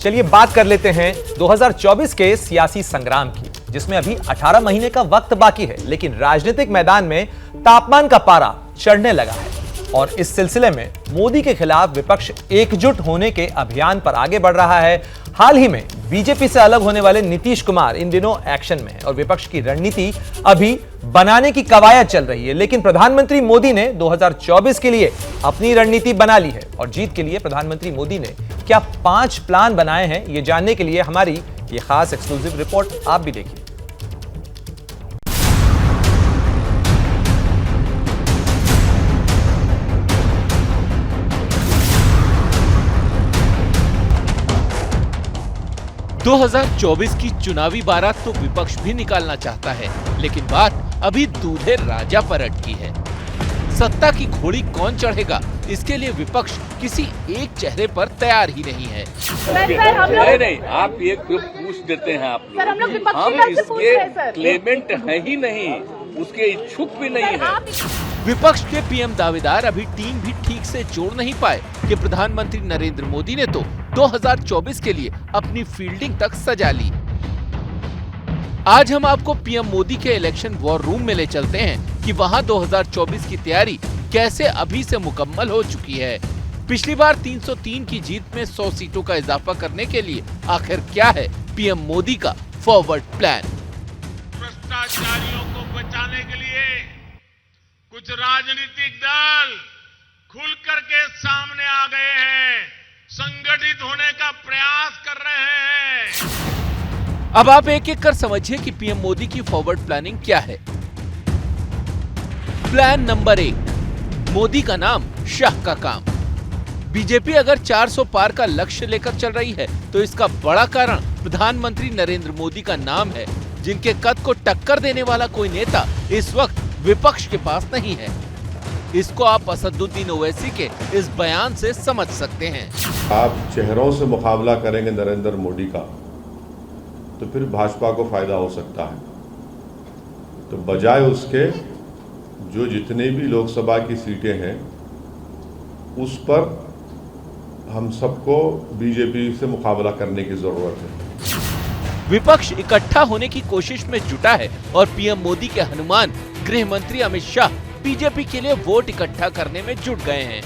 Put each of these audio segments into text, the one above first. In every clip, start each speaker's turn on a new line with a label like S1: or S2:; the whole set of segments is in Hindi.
S1: चलिए बात कर लेते हैं 2024 के सियासी संग्राम की, जिसमें अभी 18 महीने का वक्त बाकी है, लेकिन राजनीतिक मैदान में तापमान का पारा चढ़ने लगा है और इस सिलसिले में मोदी के खिलाफ विपक्ष एकजुट होने के अभियान पर आगे बढ़ रहा है। हाल ही में बीजेपी से अलग होने वाले नीतीश कुमार इन दिनों एक्शन में हैं और विपक्ष की रणनीति अभी बनाने की कवायद चल रही है, लेकिन प्रधानमंत्री मोदी ने 2024 के लिए अपनी रणनीति बना ली है और जीत के लिए प्रधानमंत्री मोदी ने क्या 5 प्लान बनाए हैं, ये जानने के लिए हमारी ये खास एक्सक्लूसिव रिपोर्ट आप भी देखिए।
S2: – 2024 की चुनावी बारात तो विपक्ष भी निकालना चाहता है, लेकिन बात अभी दूल्हे राजा पर अटकी है। सत्ता की घोड़ी कौन चढ़ेगा, इसके लिए विपक्ष किसी एक चेहरे पर तैयार ही नहीं है।
S3: नहीं, आप ये क्यों पूछ देते हैं आप लोग? हम इसके क्लेमेंट है ही नहीं, उसके इच्छुक भी नहीं है।
S2: विपक्ष के पीएम दावेदार अभी टीम भी ठीक से जोड़ नहीं पाए कि प्रधानमंत्री नरेंद्र मोदी ने तो 2024 के लिए अपनी फील्डिंग तक सजा ली। आज हम आपको पीएम मोदी के इलेक्शन वॉर रूम में ले चलते हैं कि वहां 2024 की तैयारी कैसे अभी से मुकम्मल हो चुकी है। पिछली बार 303 की जीत में 100 सीटों का इजाफा करने के लिए आखिर क्या है पीएम मोदी का फॉरवर्ड प्लान?
S4: भ्रष्टाचारियों को बचाने के लिए कुछ राजनीतिक दल खुल करके सामने आ गए हैं, संगठित होने का प्रयास कर रहे हैं।
S2: अब आप एक एक कर समझिए कि पीएम मोदी की फॉरवर्ड प्लानिंग क्या है। प्लान नंबर 1, मोदी का नाम, शाह का काम। बीजेपी अगर 400 पार का लक्ष्य लेकर चल रही है तो इसका बड़ा कारण प्रधानमंत्री नरेंद्र मोदी का नाम है, जिनके कद को टक्कर देने वाला कोई नेता इस वक्त विपक्ष के पास नहीं है। इसको आप असदुद्दीन ओवैसी के इस बयान से समझ सकते हैं।
S5: आप चेहरों से मुकाबला करेंगे नरेंद्र मोदी का तो फिर भाजपा को फायदा हो सकता है, तो बजाय उसके जो जितने भी लोकसभा की सीटें हैं उस पर हम सबको बीजेपी से मुकाबला करने की जरूरत है।
S2: विपक्ष इकट्ठा होने की कोशिश में जुटा है और पीएम मोदी के हनुमान गृह मंत्री अमित शाह बीजेपी के लिए वोट इकट्ठा करने में जुट गए हैं।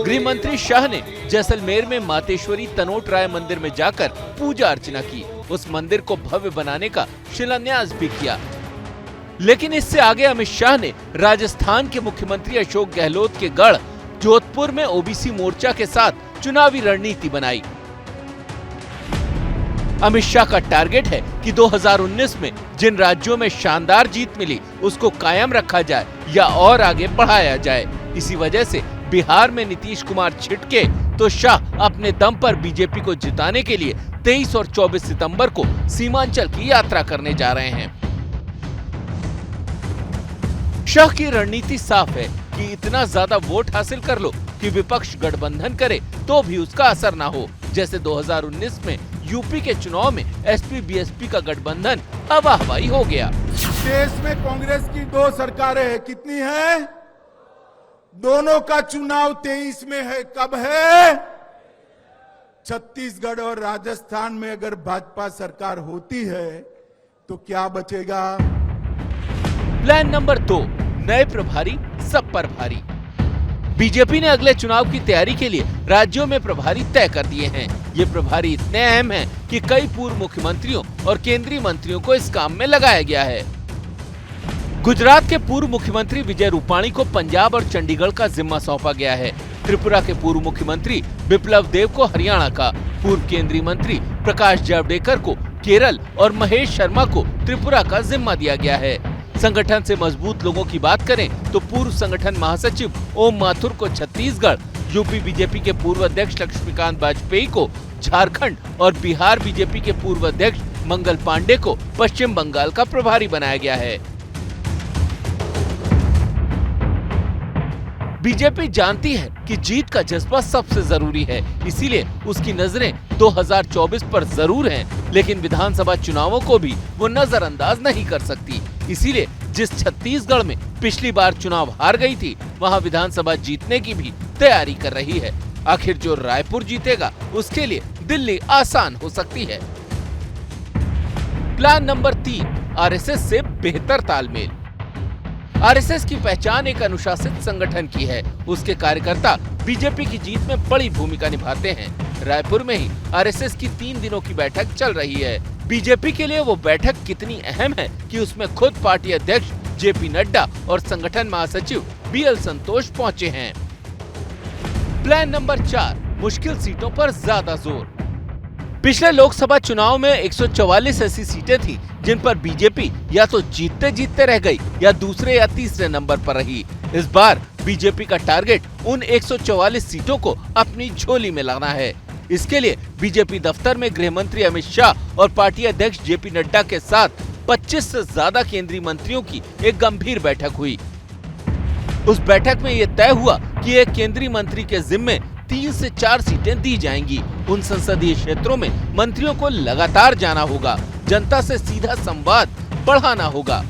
S2: गृह मंत्री शाह ने जैसलमेर में मातेश्वरी तनोट राय मंदिर में जाकर पूजा अर्चना की। उस मंदिर को भव्य बनाने का शिलान्यास भी किया। लेकिन इससे आगे अमित शाह ने राजस्थान के मुख्यमंत्री अशोक गहलोत के गढ़ जोधपुर में ओबीसी मोर्चा के साथ चुनावी रणनीति बनाई। अमित शाह का टारगेट है कि 2019 में जिन राज्यों में शानदार जीत मिली उसको कायम रखा जाए या और आगे बढ़ाया जाए। इसी वजह से बिहार में नीतीश कुमार छिटके तो शाह अपने दम पर बीजेपी को जिताने के लिए 23 और 24 सितंबर को सीमांचल की यात्रा करने जा रहे हैं। शाह की रणनीति साफ है कि इतना ज्यादा वोट हासिल कर लो कि विपक्ष गठबंधन करे तो भी उसका असर ना हो। जैसे 2019 में यूपी के चुनाव में एसपी बीएसपी का गठबंधन हवा हवाई हो गया।
S6: देश में कांग्रेस की 2 सरकारें हैं, कितनी है? दोनों का चुनाव 23 में है। कब है? छत्तीसगढ़ और राजस्थान में अगर भाजपा सरकार होती है तो क्या बचेगा?
S2: प्लान नंबर 2, नए प्रभारी सब पर भारी। बीजेपी ने अगले चुनाव की तैयारी के लिए राज्यों में प्रभारी तय कर दिए हैं। ये प्रभारी इतने अहम हैं कि कई पूर्व मुख्यमंत्रियों और केंद्रीय मंत्रियों को इस काम में लगाया गया है। गुजरात के पूर्व मुख्यमंत्री विजय रूपाणी को पंजाब और चंडीगढ़ का जिम्मा सौंपा गया है। त्रिपुरा के पूर्व मुख्यमंत्री बिप्लब देव को हरियाणा का, पूर्व केंद्रीय मंत्री प्रकाश जावड़ेकर को केरल और महेश शर्मा को त्रिपुरा का जिम्मा दिया गया है। संगठन से मजबूत लोगों की बात करें तो पूर्व संगठन महासचिव ओम माथुर को छत्तीसगढ़, यूपी बीजेपी के पूर्व अध्यक्ष लक्ष्मीकांत वाजपेयी को झारखंड और बिहार बीजेपी के पूर्व अध्यक्ष मंगल पांडे को पश्चिम बंगाल का प्रभारी बनाया गया है। बीजेपी जानती है कि जीत का जज्बा सबसे जरूरी है, इसीलिए उसकी नजरें 2024 पर जरूर हैं, लेकिन विधानसभा चुनावों को भी वो नजरअंदाज नहीं कर सकती। इसीलिए जिस छत्तीसगढ़ में पिछली बार चुनाव हार गई थी, वहां विधानसभा जीतने की भी तैयारी कर रही है। आखिर जो रायपुर जीतेगा उसके लिए दिल्ली आसान हो सकती है। प्लान नंबर 3, आरएसएस से बेहतर तालमेल। आरएसएस की पहचान एक अनुशासित संगठन की है। उसके कार्यकर्ता बीजेपी की जीत में बड़ी भूमिका निभाते हैं। रायपुर में ही आरएसएस की 3 दिनों की बैठक चल रही है। बीजेपी के लिए वो बैठक कितनी अहम है कि उसमें खुद पार्टी अध्यक्ष जेपी नड्डा और संगठन महासचिव बीएल संतोष पहुंचे हैं। प्लान नंबर 4, मुश्किल सीटों पर ज्यादा जोर। पिछले लोकसभा चुनाव में 144 ऐसी सीटें थी जिन पर बीजेपी या तो जीतते जीतते रह गई या दूसरे या तीसरे नंबर पर रही। इस बार बीजेपी का टारगेट उन 144 सीटों को अपनी झोली में लाना है। इसके लिए बीजेपी दफ्तर में गृह मंत्री अमित शाह और पार्टी अध्यक्ष जेपी नड्डा के साथ 25 से ज्यादा केंद्रीय मंत्रियों की एक गंभीर बैठक हुई। उस बैठक में ये तय हुआ कि एक केंद्रीय मंत्री के जिम्मे 3 से 4 सीटें दी जाएंगी। उन संसदीय क्षेत्रों में मंत्रियों को लगातार जाना होगा, जनता से सीधा संवाद बढ़ाना होगा।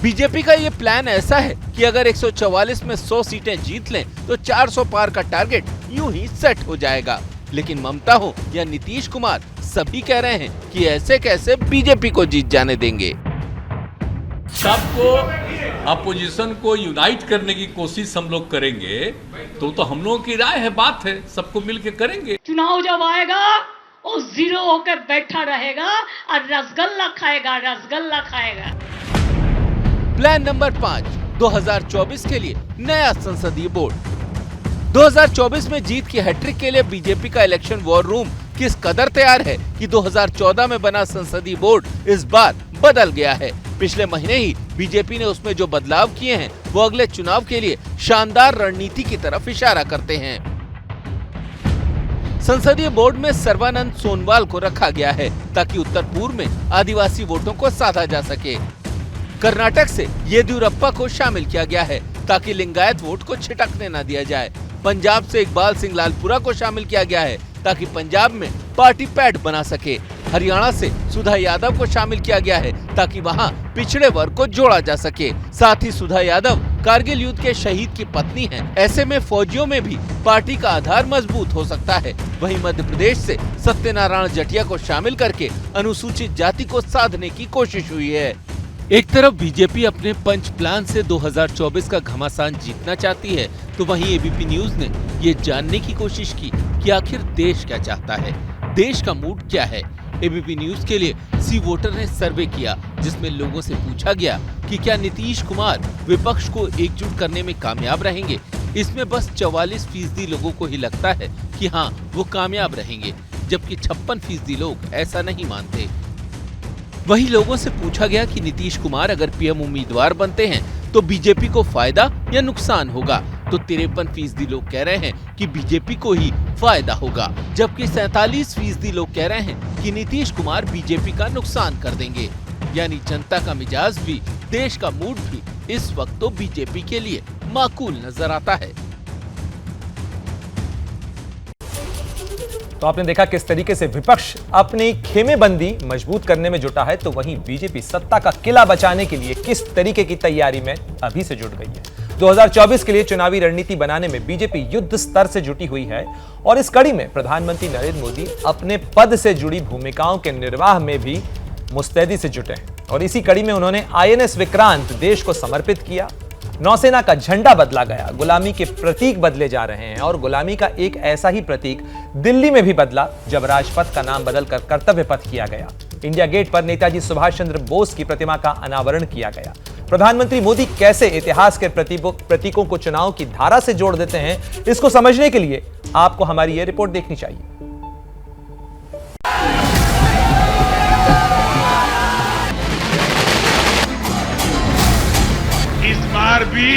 S2: बीजेपी का ये प्लान ऐसा है कि अगर 144 में 100 सीटें जीत लें तो 400 पार का टारगेट यूं ही सेट हो जाएगा। लेकिन ममता हो या नीतीश कुमार, सभी कह रहे हैं कि ऐसे कैसे बीजेपी को जीत जाने देंगे।
S3: सबको अपोजिशन को यूनाइट करने की कोशिश हम लोग करेंगे तो हम लोगों की राय है, बात है, सबको मिलके करेंगे।
S7: चुनाव जब आएगा वो जीरो होकर बैठा रहेगा और रसगुल्ला खाएगा, रसगुल्ला खाएगा।
S2: प्लान नंबर 5, 2024 के लिए नया संसदीय बोर्ड। 2024 में जीत की हैट्रिक के लिए बीजेपी का इलेक्शन वॉर रूम किस कदर तैयार है कि 2014 में बना संसदीय बोर्ड इस बार बदल गया है। पिछले महीने ही बीजेपी ने उसमें जो बदलाव किए हैं वो अगले चुनाव के लिए शानदार रणनीति की तरफ इशारा करते हैं। संसदीय बोर्ड में सर्बानंद सोनवाल को रखा गया है ताकि उत्तर पूर्व में आदिवासी वोटों को साधा जा सके। कर्नाटक से येदियुरप्पा को शामिल किया गया है ताकि लिंगायत वोट को छिटकने न दिया जाए। पंजाब से इकबाल सिंह लालपुरा को शामिल किया गया है ताकि पंजाब में पार्टी पैड बना सके। हरियाणा से सुधा यादव को शामिल किया गया है ताकि वहां पिछड़े वर्ग को जोड़ा जा सके। साथ ही सुधा यादव कारगिल युद्ध के शहीद की पत्नी हैं। ऐसे में फौजियों में भी पार्टी का आधार मजबूत हो सकता है। वहीं मध्य प्रदेश से सत्यनारायण जटिया को शामिल करके अनुसूचित जाति को साधने की कोशिश हुई है। एक तरफ बीजेपी अपने पंच प्लान से 2024 का घमासान जीतना चाहती है, तो वहीं एबीपी न्यूज ने ये जानने की कोशिश की कि आखिर देश क्या चाहता है, देश का मूड क्या है। एबीपी न्यूज के लिए सी वोटर ने सर्वे किया जिसमें लोगों से पूछा गया कि क्या नीतीश कुमार विपक्ष को एकजुट करने में कामयाब रहेंगे। इसमें बस 44% लोगों को ही लगता है कि हाँ वो कामयाब रहेंगे, जबकि 56% लोग ऐसा नहीं मानते। वहीं लोगों से पूछा गया कि नीतीश कुमार अगर पीएम उम्मीदवार बनते हैं तो बीजेपी को फायदा या नुकसान होगा, तो 53% लोग कह रहे हैं कि बीजेपी को ही फायदा होगा, जबकि 47% लोग कह रहे हैं कि नीतीश कुमार बीजेपी का नुकसान कर देंगे। यानी जनता का मिजाज भी, देश का मूड भी इस वक्त तो बीजेपी के लिए माकूल नजर आता है।
S1: तो आपने देखा किस तरीके से विपक्ष अपनी खेमेबंदी मजबूत करने में जुटा है, तो वहीं बीजेपी सत्ता का किला बचाने के लिए किस तरीके की तैयारी में अभी से जुट गई है। 2024 के लिए चुनावी रणनीति बनाने में बीजेपी युद्ध स्तर से जुटी हुई है और इस कड़ी में प्रधानमंत्री नरेंद्र मोदी अपने पद से जुड़ी भूमिकाओं के निर्वाह में भी मुस्तैदी से जुटे हैं। और इसी कड़ी में उन्होंने आईएनएस विक्रांत देश को समर्पित किया, नौसेना का झंडा बदला गया, गुलामी के प्रतीक बदले जा रहे हैं और गुलामी का एक ऐसा ही प्रतीक दिल्ली में भी बदला जब राजपथ का नाम बदलकर कर्तव्य पथ किया गया। इंडिया गेट पर नेताजी सुभाष चंद्र बोस की प्रतिमा का अनावरण किया गया। प्रधानमंत्री मोदी कैसे इतिहास के प्रतीकों को चुनाव की धारा से जोड़ देते हैं, इसको समझने के लिए आपको हमारी ये रिपोर्ट देखनी चाहिए।
S4: इस बार भी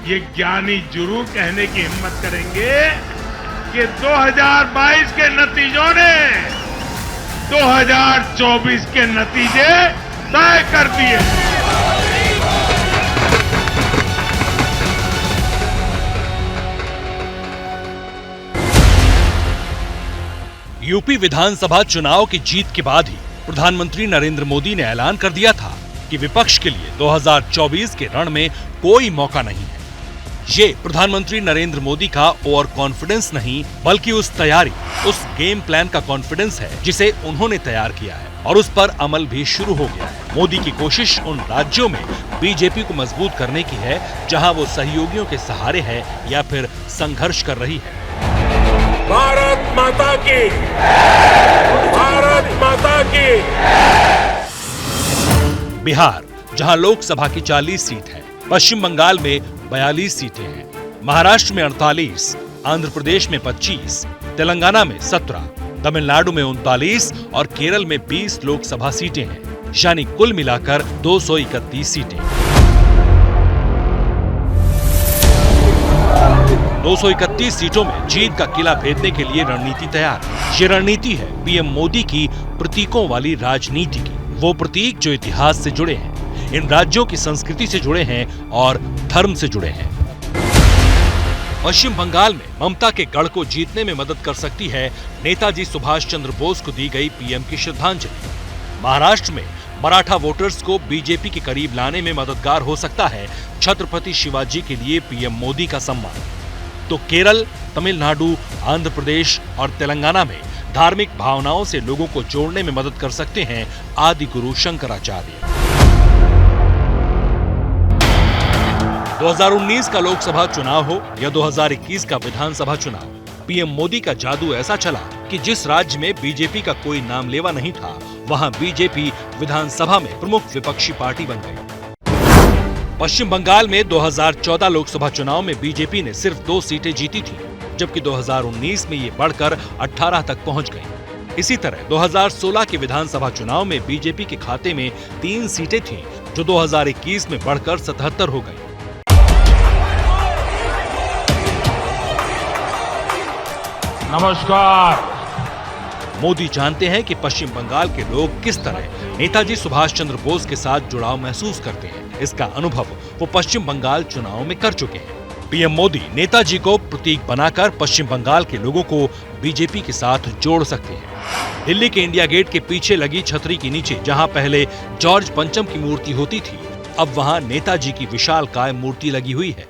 S4: ये ज्ञानी जरूर कहने की हिम्मत करेंगे कि 2022 के नतीजों ने 2024 के नतीजे तय कर दिए।
S8: यूपी विधानसभा चुनाव की जीत के बाद ही प्रधानमंत्री नरेंद्र मोदी ने ऐलान कर दिया था कि विपक्ष के लिए 2024 के रण में कोई मौका नहीं है। ये प्रधानमंत्री नरेंद्र मोदी का ओवर कॉन्फिडेंस नहीं, बल्कि उस तैयारी, उस गेम प्लान का कॉन्फिडेंस है जिसे उन्होंने तैयार किया है और उस पर अमल भी शुरू हो गया है। मोदी की कोशिश उन राज्यों में बीजेपी को मजबूत करने की है जहां वो सहयोगियों के सहारे है या फिर संघर्ष कर रही है।
S6: भारत माता की, भारत माता की।
S8: बिहार, जहां लोकसभा की 40 सीट है, पश्चिम बंगाल में 42 सीटें हैं, महाराष्ट्र में 48, आंध्र प्रदेश में 25, तेलंगाना में 17, तमिलनाडु में 39 और केरल में 20 लोकसभा सीटें हैं, यानी कुल मिलाकर 231 सीटें। 231 सीटों में जीत का किला भेदने के लिए रणनीति तैयार। ये रणनीति है पीएम मोदी की प्रतीकों वाली राजनीति की। वो प्रतीक जो इतिहास से जुड़े हैं, इन राज्यों की संस्कृति से जुड़े हैं और धर्म से जुड़े हैं। पश्चिम बंगाल में ममता के गढ़ को जीतने में मदद कर सकती है नेताजी सुभाष चंद्र बोस को दी गई पीएम की श्रद्धांजलि। महाराष्ट्र में मराठा वोटर्स को बीजेपी के करीब लाने में मददगार हो सकता है छत्रपति शिवाजी के लिए पीएम मोदी का सम्मान। तो केरल, तमिलनाडु, आंध्र प्रदेश और तेलंगाना में धार्मिक भावनाओं से लोगों को जोड़ने में मदद कर सकते हैं आदि गुरु शंकराचार्य। 2019 का लोकसभा चुनाव हो या 2021 का विधानसभा चुनाव, पीएम मोदी का जादू ऐसा चला कि जिस राज्य में बीजेपी का कोई नाम लेवा नहीं था, वहां बीजेपी विधानसभा में प्रमुख विपक्षी पार्टी बन गई। पश्चिम बंगाल में 2014 लोकसभा चुनाव में बीजेपी ने सिर्फ 2 सीटें जीती थी, जबकि 2019 में ये बढ़कर 18 तक पहुंच गई। इसी तरह 2016 के विधानसभा चुनाव में बीजेपी के खाते में 3 सीटें थीं, जो 2021 में बढ़कर 77 हो गई।
S6: नमस्कार।
S8: मोदी जानते हैं कि पश्चिम बंगाल के लोग किस तरह नेताजी सुभाष चंद्र बोस के साथ जुड़ाव महसूस करते हैं। इसका अनुभव वो पश्चिम बंगाल चुनाव में कर चुके हैं। पीएम मोदी नेताजी को प्रतीक बनाकर पश्चिम बंगाल के लोगों को बीजेपी के साथ जोड़ सकते हैं। दिल्ली के इंडिया गेट के पीछे लगी छतरी के नीचे जहां पहले जॉर्ज पंचम की मूर्ति होती थी, अब वहां नेताजी की विशालकाय मूर्ति लगी हुई है।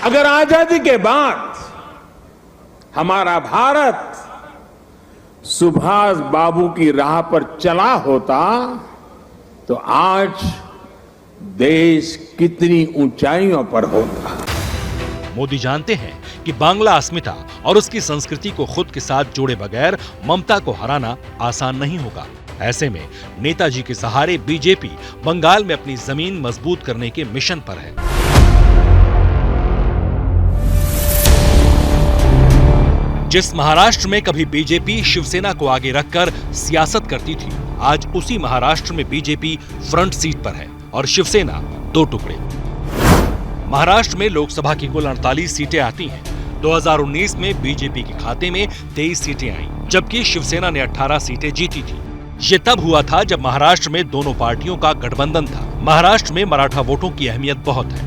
S6: अगर आजादी के बाद हमारा भारत सुभाष बाबू की राह पर चला होता तो आज देश कितनी ऊंचाइयों पर होता।
S8: मोदी जानते हैं कि बांग्ला अस्मिता और उसकी संस्कृति को खुद के साथ जोड़े बगैर ममता को हराना आसान नहीं होगा। ऐसे में नेताजी के सहारे बीजेपी बंगाल में अपनी जमीन मजबूत करने के मिशन पर है। जिस महाराष्ट्र में कभी बीजेपी शिवसेना को आगे रखकर सियासत करती थी, आज उसी महाराष्ट्र में बीजेपी फ्रंट सीट पर है और शिवसेना 2 टुकड़े। महाराष्ट्र में लोकसभा की कुल 48 सीटें आती हैं। 2019 में बीजेपी के खाते में 23 सीटें आईं, जबकि शिवसेना ने 18 सीटें जीती थी। ये तब हुआ था जब महाराष्ट्र में दोनों पार्टियों का गठबंधन था। महाराष्ट्र में मराठा वोटों की अहमियत बहुत है।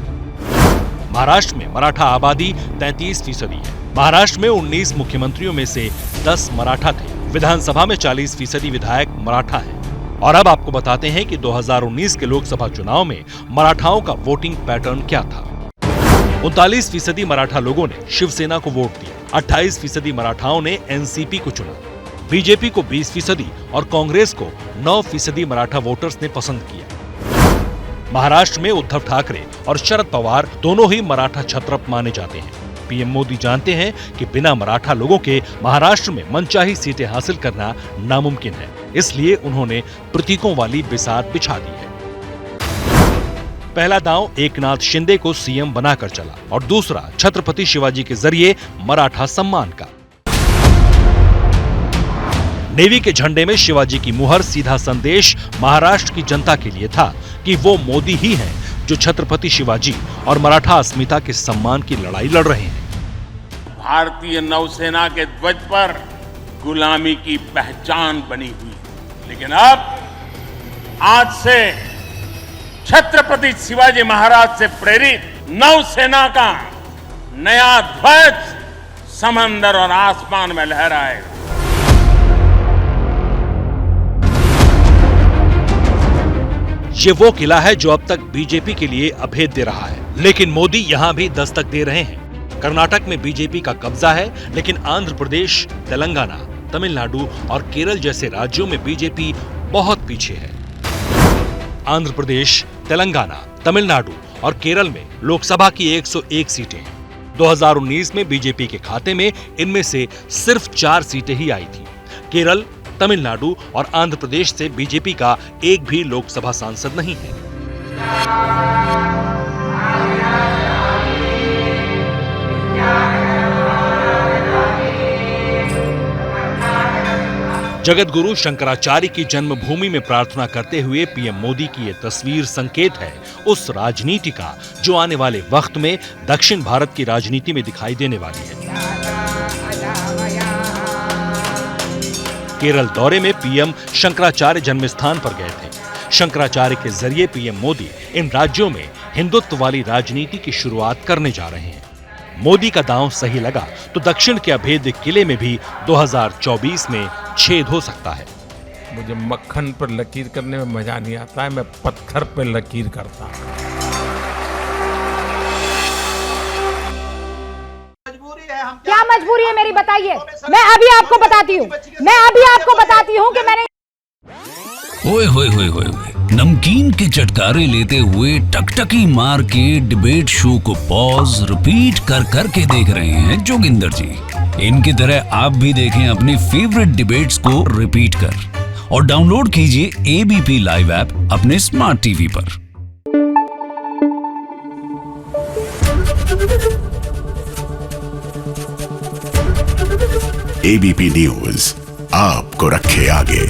S8: महाराष्ट्र में मराठा आबादी 33% है। महाराष्ट्र में 19 मुख्यमंत्रियों में से 10 मराठा थे। विधानसभा में 40% विधायक मराठा हैं। और अब आपको बताते हैं कि 2019 के लोकसभा चुनाव में मराठाओं का वोटिंग पैटर्न क्या था। 39% मराठा लोगों ने शिवसेना को वोट दिया। 28% मराठाओं ने एनसीपी को चुना। बीजेपी को 20% और कांग्रेस को 9% मराठा वोटर्स ने पसंद किया। महाराष्ट्र में उद्धव ठाकरे और शरद पवार दोनों ही मराठा क्षत्रप माने जाते हैं। पीएम मोदी जानते हैं कि बिना मराठा लोगों के महाराष्ट्र में मनचाही सीटें हासिल करना नामुमकिन है, इसलिए उन्होंने प्रतीकों वाली बिसात बिछा दी है। पहला दांव एकनाथ शिंदे को सीएम बनाकर चला और दूसरा छत्रपति शिवाजी के जरिए मराठा सम्मान का। नेवी के झंडे में शिवाजी की मुहर सीधा संदेश महाराष्ट्र की जनता के लिए था कि वो मोदी ही हैं जो छत्रपति शिवाजी और मराठा अस्मिता के सम्मान की लड़ाई लड़ रहे हैं।
S4: भारतीय नौसेना के ध्वज पर गुलामी की पहचान बनी हुई, लेकिन अब आज से छत्रपति शिवाजी महाराज से प्रेरित नौसेना का नया ध्वज समंदर और आसमान में लहराएगा।
S8: ये वो किला है जो अब तक बीजेपी के लिए अभेद्य रहा है, लेकिन मोदी यहाँ भी दस्तक दे रहे हैं। कर्नाटक में बीजेपी का कब्जा है, लेकिन आंध्र प्रदेश, तेलंगाना, तमिलनाडु और केरल जैसे राज्यों में बीजेपी बहुत पीछे है। आंध्र प्रदेश, तेलंगाना, तमिलनाडु और केरल में लोकसभा की 101 सीटें। 2019 में बीजेपी के खाते में इनमें से सिर्फ 4 सीटें ही आई थी। केरल, तमिलनाडु और आंध्र प्रदेश से बीजेपी का एक भी लोकसभा सांसद नहीं है। जगत गुरु शंकराचार्य की जन्मभूमि में प्रार्थना करते हुए पीएम मोदी की ये तस्वीर संकेत है उस राजनीति का जो आने वाले वक्त में दक्षिण भारत की राजनीति में दिखाई देने वाली है। केरल दौरे में पीएम शंकराचार्य जन्म स्थान पर गए थे। शंकराचार्य के जरिए पीएम मोदी इन राज्यों में हिंदुत्व वाली राजनीति की शुरुआत करने जा रहे हैं। मोदी का दांव सही लगा तो दक्षिण के अभेद्य किले में भी 2024 में छेद हो सकता है।
S9: मुझे मक्खन पर लकीर करने में मजा नहीं आता है, मैं पत्थर पर लकीर करता हूं।
S10: क्या मजबूरी है मेरी, बताइए। मैं अभी आपको बताती हूँ कि मैंने
S11: ओए होए होए होए नमकीन के चटकारे लेते हुए टकटकी मार के डिबेट शो को पॉज रिपीट कर करके देख रहे हैं जोगिंदर जी। इनकी तरह आप भी देखें अपनी फेवरेट डिबेट्स को रिपीट कर और डाउनलोड कीजिए एबीपी लाइव ऐप अपने स्मार्ट टीवी पर।
S12: एबीपी न्यूज आपको रखे आगे।